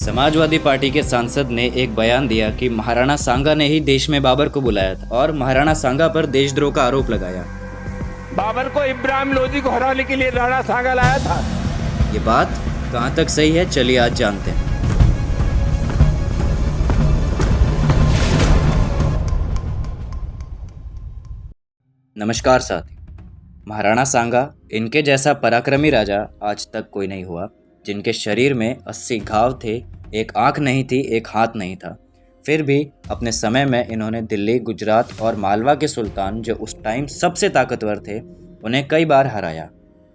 Samajwadi party के सांसद ने एक बयान दिया कि महाराणा सांगा ने ही देश में बाबर को बुलाया था और महाराणा सांगा पर देशद्रोह का आरोप लगाया। बाबर को इब्राहिम लोदी को हराने के लिए राणा सांगा लाया था। ये बात कहां तक सही है, चलिए आज जानते हैं। नमस्कार साथी। महाराणा सांगा, इनके जैसा पराक्रमी राजा आज तक कोई नहीं हुआ जिनके शरीर में 80 घाव थे, एक आंख नहीं थी, एक हाथ नहीं था। फिर भी अपने समय में इन्होंने दिल्ली, गुजरात और मालवा के सुल्तान, जो उस टाइम सबसे ताकतवर थे, उन्हें कई बार हराया।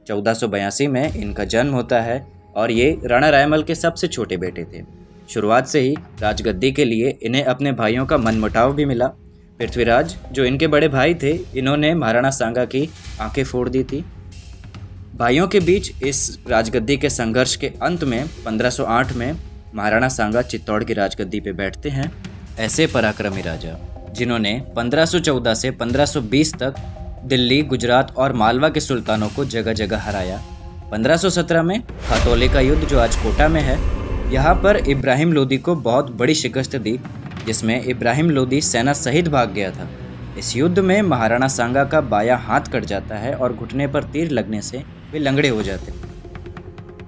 1482 में इनका जन्म होता है और ये राणा रायमल के सबसे छोटे बेटे थे। शुरुआत से ही राजगद्दी के लिए इन्हें अपने भाइयों का मनमुटाव भी मिला। पृथ्वीराज, जो इनके बड़े भाई थे, इन्होंने महाराणा सांगा की आंखें फोड़ दी थी। भाइयों के बीच इस राजगद्दी के संघर्ष के अंत में 1508 में महाराणा सांगा चित्तौड़ की राजगद्दी पे बैठते हैं। ऐसे पराक्रमी राजा जिन्होंने 1514 से 1520 तक दिल्ली, गुजरात और मालवा के सुल्तानों को जगह जगह हराया। 1517 में खातौले का युद्ध, जो आज कोटा में है, यहाँ पर इब्राहिम लोदी को बहुत बड़ी शिकस्त दी, जिसमें इब्राहिम लोदी सेना सहित भाग गया था। इस युद्ध में महाराणा सांगा का बायां हाथ कट जाता है और घुटने पर तीर लगने से वे लंगड़े हो जाते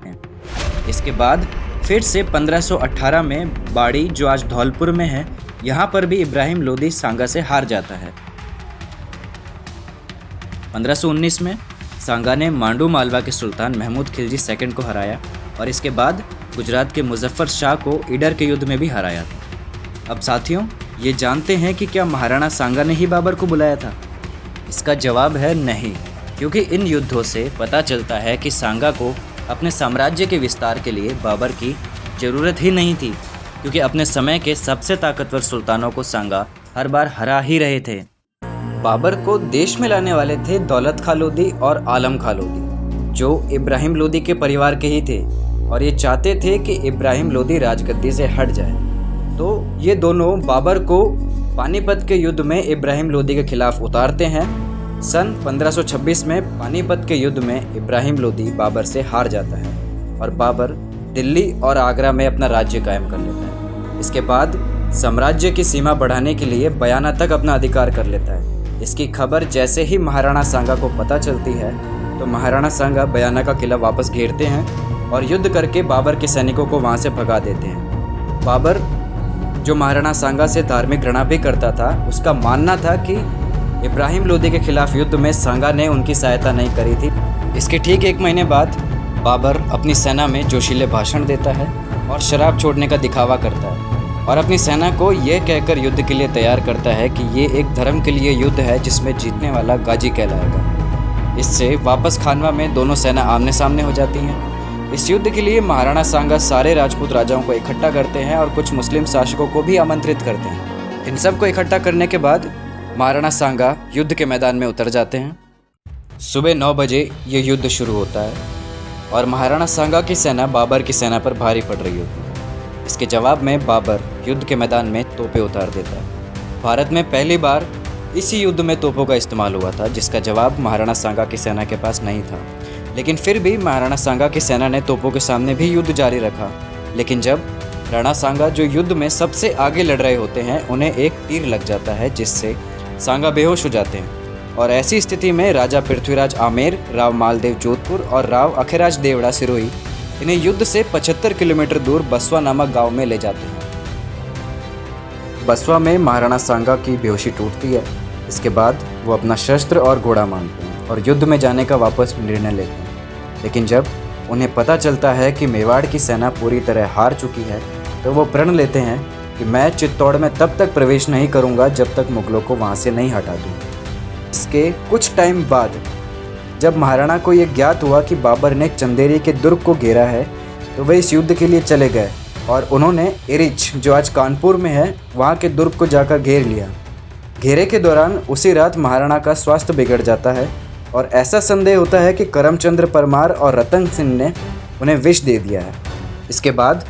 हैं। इसके बाद फिर से 1518 में बाड़ी, जो आज धौलपुर में है, यहाँ पर भी इब्राहिम लोदी सांगा से हार जाता है। 1519 में सांगा ने मांडू मालवा के सुल्तान महमूद खिलजी सेकंड को हराया और इसके बाद गुजरात के मुजफ्फर शाह को ईडर के युद्ध में भी हराया था। अब साथियों, ये जानते हैं कि क्या महाराणा सांगा ने ही बाबर को बुलाया था? इसका जवाब है नहीं, क्योंकि इन युद्धों से पता चलता है कि सांगा को अपने साम्राज्य के विस्तार के लिए बाबर की ज़रूरत ही नहीं थी, क्योंकि अपने समय के सबसे ताकतवर सुल्तानों को सांगा हर बार हरा ही रहे थे। बाबर को देश में लाने वाले थे दौलत खां लोदी और आलम खां लोदी, जो इब्राहिम लोदी के परिवार के ही थे और ये चाहते थे कि इब्राहिम लोदी राजगद्दी से हट जाए। तो ये दोनों बाबर को पानीपत के युद्ध में इब्राहिम लोदी के खिलाफ उतारते हैं। सन 1526 में पानीपत के युद्ध में इब्राहिम लोदी बाबर से हार जाता है और बाबर दिल्ली और आगरा में अपना राज्य कायम कर लेता है। इसके बाद साम्राज्य की सीमा बढ़ाने के लिए बयाना तक अपना अधिकार कर लेता है। इसकी खबर जैसे ही महाराणा सांगा को पता चलती है तो महाराणा सांगा बयाना का किला वापस घेरते हैं और युद्ध करके बाबर के सैनिकों को वहाँ से भगा देते हैं। बाबर, जो महाराणा सांगा से धार्मिक घृणा भी करता था, उसका मानना था कि इब्राहिम लोदी के खिलाफ युद्ध में सांगा ने उनकी सहायता नहीं करी थी। इसके ठीक 1 महीने बाद बाबर अपनी सेना में जोशीले भाषण देता है और शराब छोड़ने का दिखावा करता है और अपनी सेना को यह कहकर युद्ध के लिए तैयार करता है कि ये एक धर्म के लिए युद्ध है जिसमें जीतने वाला गाजी कहलाएगा। इससे वापस खानवा में दोनों सेना आमने सामने हो जाती हैं। इस युद्ध के लिए महाराणा सांगा सारे राजपूत राजाओं को इकट्ठा करते हैं और कुछ मुस्लिम शासकों को भी आमंत्रित करते हैं। इन सब को इकट्ठा करने के बाद महाराणा सांगा युद्ध के मैदान में उतर जाते हैं। सुबह 9 बजे ये युद्ध शुरू होता है और महाराणा सांगा की सेना बाबर की सेना पर भारी पड़ रही होती है। इसके जवाब में बाबर युद्ध के मैदान में तोपें उतार देता है। भारत में पहली बार इसी युद्ध में तोपों का इस्तेमाल हुआ था, जिसका जवाब महाराणा सांगा की सेना के पास नहीं था। लेकिन फिर भी महाराणा सांगा की सेना ने तोपों के सामने भी युद्ध जारी रखा। लेकिन जब राणा सांगा, जो युद्ध में सबसे आगे लड़ रहे होते हैं, उन्हें एक तीर लग जाता है जिससे सांगा बेहोश हो जाते हैं और ऐसी स्थिति में राजा पृथ्वीराज आमेर, राव मालदेव जोधपुर और राव अखेराज देवड़ा सिरोही इन्हें युद्ध से 75 किलोमीटर दूर बसवा नामक गांव में ले जाते हैं। बसवा में महाराणा सांगा की बेहोशी टूटती है। इसके बाद वो अपना शस्त्र और घोड़ा मांगते हैं और युद्ध में जाने का वापस निर्णय लेते हैं। लेकिन जब उन्हें पता चलता है कि मेवाड़ की सेना पूरी तरह हार चुकी है, तो वो प्रण लेते हैं कि मैं चित्तौड़ में तब तक प्रवेश नहीं करूंगा जब तक मुगलों को वहां से नहीं हटा दूँ। इसके कुछ टाइम बाद जब महाराणा को ये ज्ञात हुआ कि बाबर ने चंदेरी के दुर्ग को घेरा है, तो वे इस युद्ध के लिए चले गए और उन्होंने एरिच, जो आज कानपुर में है, वहाँ के दुर्ग को जाकर घेर लिया। घेरे के दौरान उसी रात महाराणा का स्वास्थ्य बिगड़ जाता है और ऐसा संदेह होता है कि करमचंद्र परमार और रतन सिंह ने उन्हें विष दे दिया है। इसके बाद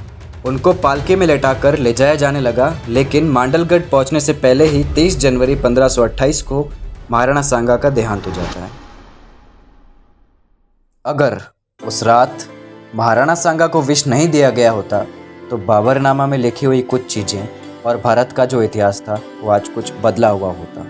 उनको पालके में लेटाकर ले जाया जाने लगा, लेकिन मांडलगढ़ पहुंचने से पहले ही 23 जनवरी 1528 को महाराणा सांगा का देहांत हो जाता है। अगर उस रात महाराणा सांगा को विष नहीं दिया गया होता तो बाबरनामा में लिखी हुई कुछ चीज़ें और भारत का जो इतिहास था वो आज कुछ बदला हुआ होता।